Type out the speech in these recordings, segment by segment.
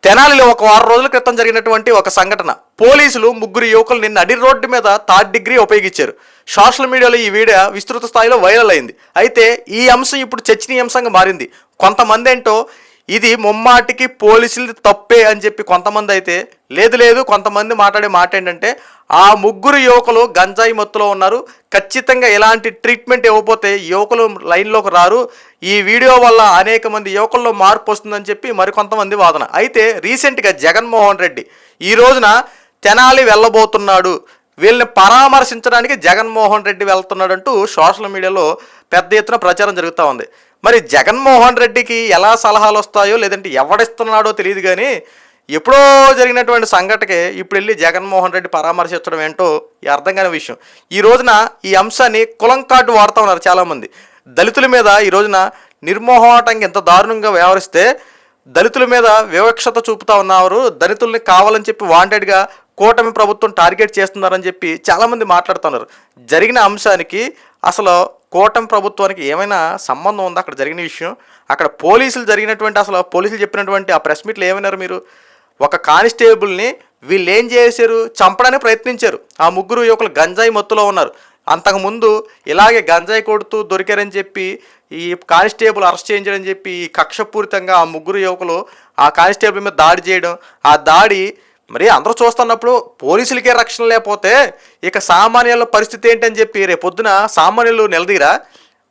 తెనాలిలో ఒక వారం రోజుల క్రితం జరిగినటువంటి ఒక సంఘటన. పోలీసులు ముగ్గురు యువకులు నిన్న నడి రోడ్డు మీద థర్డ్ డిగ్రీ ఉపయోగించారు. సోషల్ మీడియాలో ఈ వీడియో విస్తృత స్థాయిలో వైరల్ అయింది. అయితే ఈ అంశం ఇప్పుడు చర్చనీయాంశంగా మారింది. కొంతమంది ఏంటో ఇది ముమ్మాటికి పోలీసులు తప్పే అని చెప్పి కొంతమంది అయితే లేదు కొంతమంది మాట్లాడే మాట ఏంటంటే ఆ ముగ్గురు యువకులు గంజాయి మత్తులో ఉన్నారు, ఖచ్చితంగా ఎలాంటి ట్రీట్మెంట్ ఇవ్వకపోతే యువకులు లైన్లోకి రారు, ఈ వీడియో వల్ల అనేక మంది యువకుల్లో మార్పు వస్తుందని చెప్పి మరికొంతమంది వాదన. అయితే రీసెంట్గా జగన్మోహన్ రెడ్డి ఈ రోజున తెనాలి వెళ్ళబోతున్నాడు, వీళ్ళని పరామర్శించడానికి జగన్మోహన్ రెడ్డి వెళ్తున్నాడంటూ సోషల్ మీడియాలో పెద్ద ఎత్తున ప్రచారం జరుగుతూ ఉంది. మరి జగన్మోహన్ రెడ్డికి ఎలా సలహాలు వస్తాయో లేదంటే ఎవడిస్తున్నాడో తెలియదు, కానీ ఎప్పుడో జరిగినటువంటి సంఘటనకి ఇప్పుడు వెళ్ళి జగన్మోహన్ రెడ్డి పరామర్శించడం ఏంటో అర్థం కాని విషయం. ఈ రోజున ఈ అంశాన్ని కులం కార్డు వాడుతూ ఉన్నారు చాలామంది. దళితుల మీద ఈ రోజున నిర్మోహమాటంగా ఎంత దారుణంగా వ్యవహరిస్తే దళితుల మీద వివక్షత చూపుతా ఉన్నారు, దళితుల్ని కావాలని చెప్పి వాంటెడ్గా కూటమి ప్రభుత్వం టార్గెట్ చేస్తున్నారని చెప్పి చాలామంది మాట్లాడుతున్నారు. జరిగిన అంశానికి అసలు కూటమి ప్రభుత్వానికి ఏమైనా సంబంధం ఉందా? అక్కడ జరిగిన విషయం, అక్కడ పోలీసులు జరిగినటువంటి అసలు పోలీసులు చెప్పినటువంటి ఆ ప్రెస్ మీట్లో ఏమైనారు మీరు? ఒక కానిస్టేబుల్ని వీళ్ళు ఏం చేశారు? చంపడానికి ప్రయత్నించారు. ఆ ముగ్గురు యువకులు గంజాయి మత్తులో ఉన్నారు. అంతకుముందు ఇలాగే గంజాయి కొడుతూ దొరికారని చెప్పి ఈ కానిస్టేబుల్ అరెస్ట్ చేయించారని చెప్పి కక్షపూరితంగా ఆ ముగ్గురు యువకులు ఆ కానిస్టేబుల్ మీద దాడి చేయడం, ఆ దాడి మరి అందరూ చూస్తున్నప్పుడు పోలీసులకే రక్షణ లేకపోతే ఇక సామాన్యుల పరిస్థితి ఏంటని చెప్పి రేపొద్దున సామాన్యులు నిలదీరా?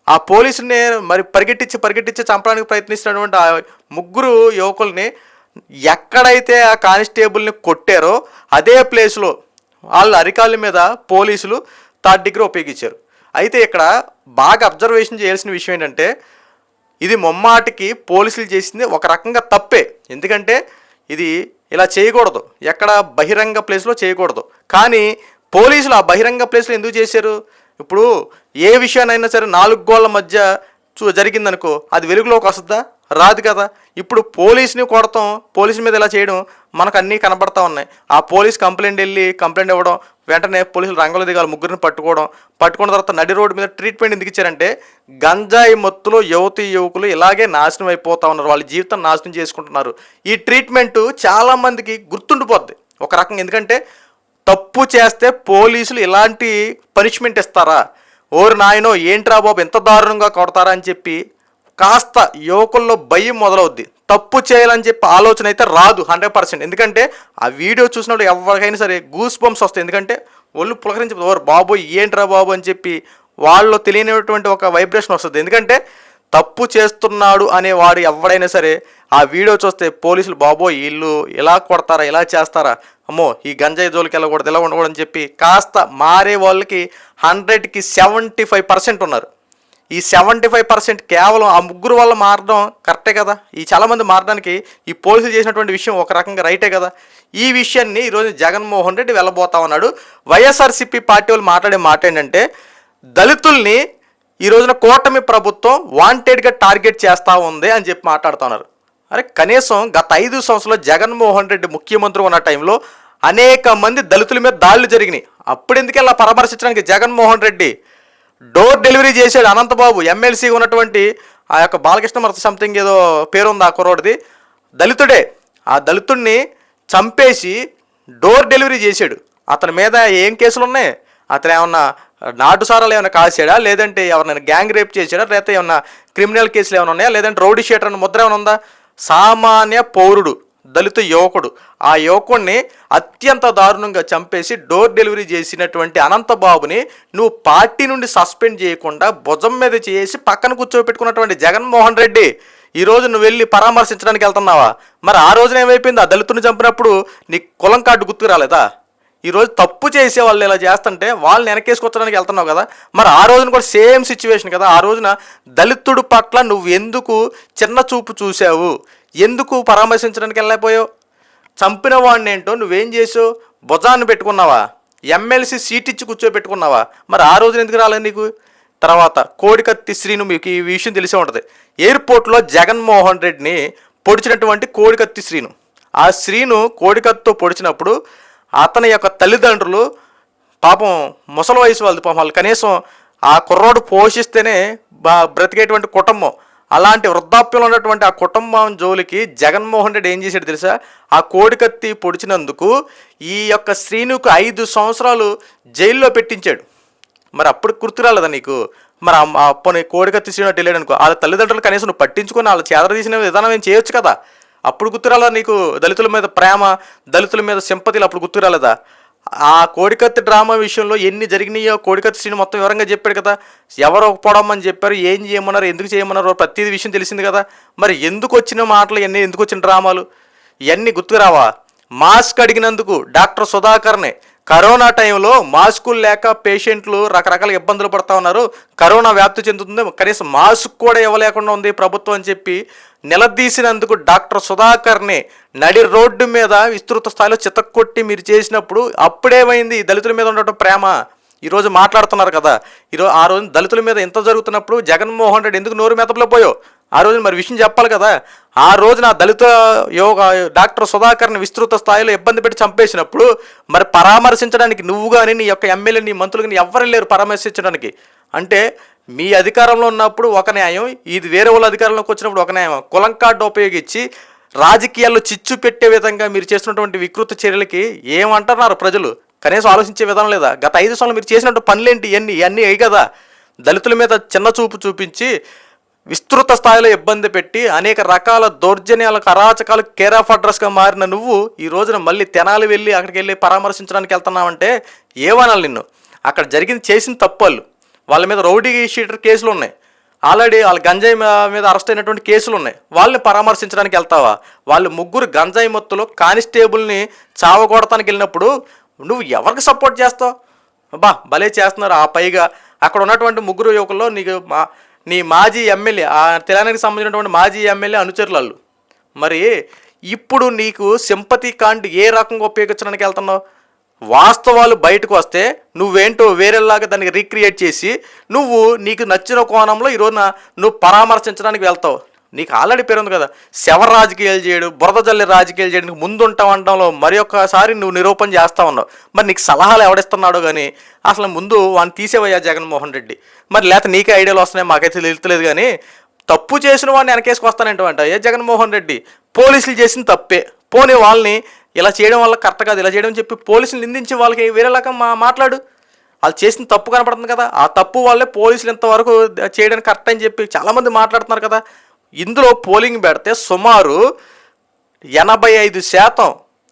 ఆ పోలీసుని మరి పరిగెట్టించి చంపడానికి ప్రయత్నిస్తున్నటువంటి ఆ ముగ్గురు యువకుల్ని ఎక్కడైతే ఆ కానిస్టేబుల్ని కొట్టారో అదే ప్లేస్లో వాళ్ళ అరికాళ్ళ మీద పోలీసులు థర్డ్ డిగ్రీ ఉపయోగించారు. అయితే ఇక్కడ బాగా అబ్జర్వేషన్ చేయాల్సిన విషయం ఏంటంటే ఇది ముమ్మాటికి పోలీసులు చేసింది ఒక రకంగా తప్పే. ఎందుకంటే ఇది ఇలా చేయకూడదు, ఎక్కడ బహిరంగ ప్లేస్లో చేయకూడదు. కానీ పోలీసులు ఆ బహిరంగ ప్లేస్లో ఎందుకు చేశారు? ఇప్పుడు ఏ విషయానైనా సరే 4 గోళ్ల మధ్య జరిగిందనుకో అది వెలుగులోకి వస్తుందా? రాదు కదా. ఇప్పుడు పోలీసుని కొడతాం, పోలీసు మీద ఇలా చేయడం మనకు అన్నీ కనబడతా ఉన్నాయి. ఆ పోలీస్ కంప్లైంట్ ఇవ్వడం, వెంటనే పోలీసులు రంగంలో దిగాలి, ముగ్గురిని పట్టుకున్న తర్వాత నడి రోడ్డు మీద ట్రీట్మెంట్ ఎందుకు ఇచ్చారంటే గంజాయి మత్తులో యువకులు ఇలాగే నాశనం అయిపోతా ఉన్నారు, వాళ్ళ జీవితం నాశనం చేసుకుంటున్నారు. ఈ ట్రీట్మెంటు చాలామందికి గుర్తుండిపోద్ది ఒక రకంగా. ఎందుకంటే తప్పు చేస్తే పోలీసులు ఇలాంటి పనిష్మెంట్ ఇస్తారా? ఓరు నాయనో ఏంట్రా బాబు ఎంత దారుణంగా కొడతారా అని చెప్పి కాస్త యువకుల్లో భయం మొదలవుద్ది. తప్పు చేయాలని చెప్పి ఆలోచన అయితే రాదు 100%. ఎందుకంటే ఆ వీడియో చూసినప్పుడు ఎవరికైనా సరే గూస్ బంప్స్ వస్తాయి. ఎందుకంటే ఒళ్ళు పులకరించి ఓరు బాబోయ్ ఏంట్రా బాబు అని చెప్పి వాళ్ళు తెలియనటువంటి ఒక వైబ్రేషన్ వస్తుంది. ఎందుకంటే తప్పు చేస్తున్నాడు అనేవాడు ఎవడైనా సరే ఆ వీడియో చూస్తే పోలీసులు బాబోయ్ వీళ్ళు ఇలా కొడతారా, ఇలా చేస్తారా, అమ్మో ఈ గంజాయి జోలికి వెళ్ళకూడదు, ఇలా ఉండకూడదు అని చెప్పి కాస్త మారే వాళ్ళకి 100కి 75% ఉన్నారు. ఈ 75% కేవలం ఆ ముగ్గురు వల్ల మారడం కరెక్టే కదా. ఈ చాలామంది మారడానికి ఈ పోలీసులు చేసినటువంటి విషయం ఒక రకంగా రైటే కదా. ఈ విషయాన్ని ఈరోజు జగన్మోహన్ రెడ్డి వెళ్ళబోతా ఉన్నాడు. వైఎస్ఆర్సీపీ పార్టీ వాళ్ళు మాట్లాడే మాట ఏంటంటే దళితుల్ని ఈ రోజున కూటమి ప్రభుత్వం వాంటెడ్గా టార్గెట్ చేస్తూ ఉంది అని చెప్పి మాట్లాడుతున్నారు. అరే కనీసం గత 5 సంవత్సరాలు జగన్మోహన్ రెడ్డి ముఖ్యమంత్రి ఉన్న టైంలో అనేక మంది దళితుల మీద దాడులు జరిగినాయి. అప్పుడు ఎందుకు ఇలా పరామర్శించడానికి జగన్మోహన్ రెడ్డి డోర్ డెలివరీ చేశాడు. అనంతబాబు ఎమ్మెల్సీ ఉన్నటువంటి ఆ యొక్క బాలకృష్ణ సంథింగ్ ఏదో పేరుంది ఆ కుర్రోడిది, దళితుడే. ఆ దళితుడిని చంపేసి డోర్ డెలివరీ చేశాడు. అతని మీద ఏం కేసులు ఉన్నాయి? అతను ఏమన్నా నాటుసారాలు ఏమైనా కాసాడా, లేదంటే ఎవరైనా గ్యాంగ్ రేప్ చేశాడా, లేకపోతే ఏమన్నా క్రిమినల్ కేసులు ఏమైనా ఉన్నాయా, లేదంటే రౌడీ షీటర్ అన్న ముద్ర ఏమైనా ఉందా? సామాన్య పౌరుడు దళిత యువకుడు, ఆ యువకుడిని అత్యంత దారుణంగా చంపేసి డోర్ డెలివరీ చేసినటువంటి అనంతబాబుని నువ్వు పార్టీ నుండి సస్పెండ్ చేయకుండా భుజం మీద చేసి పక్కన కూర్చోబెట్టుకున్నటువంటి జగన్మోహన్ రెడ్డి ఈరోజు నువ్వు వెళ్ళి పరామర్శించడానికి వెళ్తున్నావా? మరి ఆ రోజున ఏమైపోయింది? ఆ దళితుని చంపినప్పుడు నీ కులం కార్డు గుర్తుకు రాలేదా? ఈరోజు తప్పు చేసే వాళ్ళు ఇలా చేస్తుంటే వాళ్ళని వెనకేసుకొచ్చడానికి వెళ్తున్నావు కదా. మరి ఆ రోజున కూడా సేమ్ సిచ్యువేషన్ కదా. ఆ రోజున దళితుడు పట్ల నువ్వు ఎందుకు చిన్న చూపు చూసావు? ఎందుకు పరామర్శించడానికి వెళ్ళలేకపోయావు? చంపిన వాడిని ఏంటో నువ్వేం చేసావు? భుజాన్ని పెట్టుకున్నావా? ఎమ్మెల్సీ సీట్ ఇచ్చి కూర్చోబెట్టుకున్నావా? మరి ఆ రోజున ఎందుకు రాలేదు నీకు? తర్వాత కోడికత్తి శ్రీను, మీకు ఈ విషయం తెలిసే ఉంటుంది. ఎయిర్పోర్ట్లో జగన్మోహన్ రెడ్డిని పొడిచినటువంటి కోడికత్తి శ్రీను, ఆ శ్రీను కోడికత్తితో పొడిచినప్పుడు అతని యొక్క తల్లిదండ్రులు పాపం ముసలి వయసు వాళ్ళు, పాపం వాళ్ళు కనీసం ఆ కుర్రోడు పోషిస్తేనే బ్రతికేటువంటి కుటుంబం, అలాంటి వృద్ధాప్యంలో ఉన్నటువంటి ఆ కుటుంబం జోలికి జగన్మోహన్ రెడ్డి ఏం చేశాడు తెలుసా? ఆ కోడికత్తి పొడిచినందుకు ఈ యొక్క శ్రీనుకు 5 సంవత్సరాలు జైల్లో పెట్టించాడు. మరి అప్పుడు గుర్తురాలేదా నీకు? మరి అప్పని కోడికత్తి శ్రీను అటు వెళ్ళాడు అనుకో, వాళ్ళ తల్లిదండ్రులు కనీసం నువ్వు పట్టించుకొని వాళ్ళ చేదరదీసిన విధానం ఏం చేయొచ్చు కదా. అప్పుడు గుర్తురాలేదా నీకు? దళితుల మీద ప్రేమ, దళితుల మీద సింపతిలు అప్పుడు గుర్తురాలేదా? ఆ కోడికత్తి డ్రామా విషయంలో ఎన్ని జరిగినాయో కోడికత్తి శ్రీను మొత్తం వివరంగా చెప్పాడు కదా. ఎవరో పొడమని చెప్పారు, ఏం చేయమన్నారు, ఎందుకు చేయమన్నారు, ప్రతి విషయం తెలిసింది కదా. మరి ఎందుకు వచ్చిన మాటలు ఇవన్నీ, ఎందుకు వచ్చిన డ్రామాలు ఇవన్నీ గుర్తుకురావా? మాస్క్ అడిగినందుకు డాక్టర్ సుధాకర్నే కరోనా టైంలో మాస్కులు లేక పేషెంట్లు రకరకాల ఇబ్బందులు పడతా ఉన్నారు, కరోనా వ్యాప్తి చెందుతుంది, కనీసం మాస్క్ కూడా ఇవ్వలేకుండా ఉంది ప్రభుత్వం అని చెప్పి నిలదీసినందుకు డాక్టర్ సుధాకర్ని నడి రోడ్డు మీద విస్తృత స్థాయిలో చితక్కొట్టి మీరు చేసినప్పుడు అప్పుడేమైంది? దళితుల మీద ఉండటం ప్రేమ. ఈరోజు మాట్లాడుతున్నారు కదా. ఈరోజు ఆ రోజు దళితుల మీద ఎంత జరుగుతున్నప్పుడు జగన్మోహన్ రెడ్డి ఎందుకు నోరు మెతపలో పోయో? ఆ రోజు మరి విషయం చెప్పాలి కదా. ఆ రోజు నా దళిత డాక్టర్ సుధాకర్ని విస్తృత స్థాయిలో ఇబ్బంది పెట్టి చంపేసినప్పుడు మరి పరామర్శించడానికి నువ్వు కానీ, నీ యొక్క ఎమ్మెల్యే, నీ మంత్రులు కానీ ఎవ్వరు లేరు పరామర్శించడానికి. అంటే మీ అధికారంలో ఉన్నప్పుడు ఒక న్యాయం, ఇది వేరే వాళ్ళ అధికారంలోకి వచ్చినప్పుడు ఒక న్యాయం. కులం కార్డు ఉపయోగించి రాజకీయాల్లో చిచ్చు పెట్టే విధంగా మీరు చేస్తున్నటువంటి వికృత చర్యలకి ఏమంటున్నారు ప్రజలు? కనీసం ఆలోచించే విధానం లేదా? గత 5 సంవత్సరాలు మీరు చేసినట్టు పనులేంటి? ఇవన్నీ అయ్యి కదా. దళితుల మీద చిన్న చూపు చూపించి విస్తృత స్థాయిలో ఇబ్బంది పెట్టి అనేక రకాల దౌర్జన్యాలకు, అరాచకాలకు కేర్ ఆఫ్ అడ్రస్గా మారిన నువ్వు ఈ రోజున మళ్ళీ తెనాలి వెళ్ళి అక్కడికి వెళ్ళి పరామర్శించడానికి వెళ్తున్నావంటే ఏమనాలి నిన్ను? అక్కడ జరిగింది చేసిన తప్పులు, వాళ్ళ మీద రౌడీ షీటర్ కేసులు ఉన్నాయి, ఆల్రెడీ వాళ్ళ గంజాయి మీద అరెస్ట్ అయినటువంటి కేసులు ఉన్నాయి, వాళ్ళని పరామర్శించడానికి వెళ్తావా? వాళ్ళు 3 గంజాయి మత్తులో కానిస్టేబుల్ని చావగొడతానికి వెళ్ళినప్పుడు నువ్వు ఎవరికి సపోర్ట్ చేస్తావు? భలే చేస్తున్నారు. ఆ పైగా అక్కడ ఉన్నటువంటి 3 యువకుల్లో నీ మాజీ ఎమ్మెల్యే, ఆ తెలంగాణకి సంబంధించినటువంటి మాజీ ఎమ్మెల్యే అనుచరులు. మరి ఇప్పుడు నీకు సింపతి కాండ్ ఏ రకంగా ఉపయోగించడానికి వెళ్తున్నావు? వాస్తవాలు బయటకు వస్తే నువ్వేంటో వేరేలాగా దానికి రీక్రియేట్ చేసి నీకు నచ్చిన కోణంలో ఈరోజున నువ్వు పరామర్శించడానికి వెళ్తావు. నీకు ఆల్రెడీ పేరు ఉంది కదా, శవ రాజకీయాలు చేయడు, బురద జల్లి రాజకీయాలు చేయడానికి ముందుంటావు అనడంలో మరి ఒక్కసారి నువ్వు నిరూపణ చేస్తా ఉన్నావు. మరి నీకు సలహాలు ఎవడిస్తున్నాడో కానీ అసలు ముందు వాడిని తీసేవయ్యా జగన్మోహన్ రెడ్డి. మరి లేకపోతే నీకే ఐడియాలు వస్తున్నాయి, మాకైతే తెలుస్తలేదు. కానీ తప్పు చేసిన వాడిని వెనకేసుకొస్తానంటావంట ఏ జగన్మోహన్ రెడ్డి? పోలీసులు చేసిన తప్పే, పోనీ వాళ్ళని ఇలా చేయడం వల్ల కరెక్ట్ కాదు, ఇలా చేయడం చెప్పి పోలీసులు నిందించి వాళ్ళకి వేరేలాగా మాట్లాడు. వాళ్ళు చేసిన తప్పు కనపడుతుంది కదా, ఆ తప్పు వాళ్ళే పోలీసులు ఇంతవరకు చేయడానికి కరెక్ట్ అని చెప్పి చాలామంది మాట్లాడుతున్నారు కదా. ఇందులో పోలింగ్ పెడితే సుమారు 85%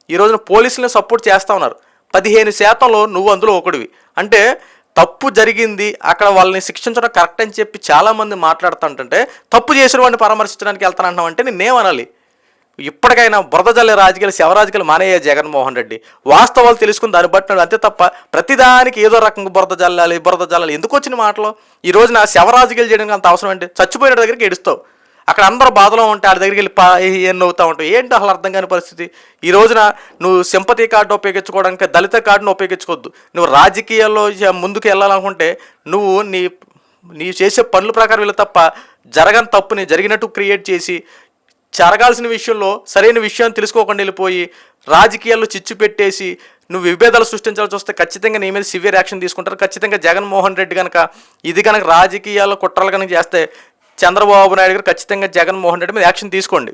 ఈ రోజున పోలీసులను సపోర్ట్ చేస్తూ ఉన్నారు. 15%లో నువ్వు అందులో ఒకడివి. అంటే తప్పు జరిగింది, అక్కడ వాళ్ళని శిక్షించడం కరెక్ట్ అని చెప్పి చాలామంది మాట్లాడుతుంటే తప్పు చేసిన వాడిని పరామర్శించడానికి వెళ్తానంటున్నావు అంటే నేనేమనాలి? ఇప్పటికైనా బురద జల్లే రాజకీయాలు, శవరాజకీయాలు మానేయ జగన్మోహన్ రెడ్డి. వాస్తవాలు తెలుసుకుని దాన్ని బట్టి అంతే తప్ప ప్రతిదానికి ఏదో రకంగా బురద జల్లాలి ఎందుకు వచ్చిన మాటలు? ఈ రోజున శవరాజకీయాలు చేయడానికి అంత అవసరం అంటే చచ్చిపోయిన దగ్గరికి ఏడుస్తావు. అక్కడ అందరూ బాధలో ఉంటే వాళ్ళ దగ్గరికి వెళ్ళి ఎన్ని అవుతూ ఉంటావు. ఏంటి అసలు అర్థం కాని పరిస్థితి. ఈ రోజున నువ్వు సింపతి కార్డు ఉపయోగించుకోవడానికి దళిత కార్డును ఉపయోగించుకోవద్దు. నువ్వు రాజకీయాల్లో ముందుకు వెళ్ళాలనుకుంటే నువ్వు నీ చేసే పనుల ప్రకారం వెళ్ళి తప్ప జరగని తప్పుని జరిగినట్టు క్రియేట్ చేసి జరగాల్సిన విషయంలో సరైన విషయాన్ని తెలుసుకోకుండా వెళ్ళిపోయి రాజకీయాల్లో చిచ్చు పెట్టేసి నువ్వు విభేదాలు సృష్టించాల్సి వస్తే ఖచ్చితంగా నీ మీద సివియర్ యాక్షన్ తీసుకుంటారు. ఖచ్చితంగా జగన్మోహన్ రెడ్డి కనుక ఇది కనుక రాజకీయాల్లో కుట్రలు కనుక చేస్తే చంద్రబాబు నాయుడు గారు ఖచ్చితంగా జగన్మోహన్ రెడ్డి మీద యాక్షన్ తీసుకోండి.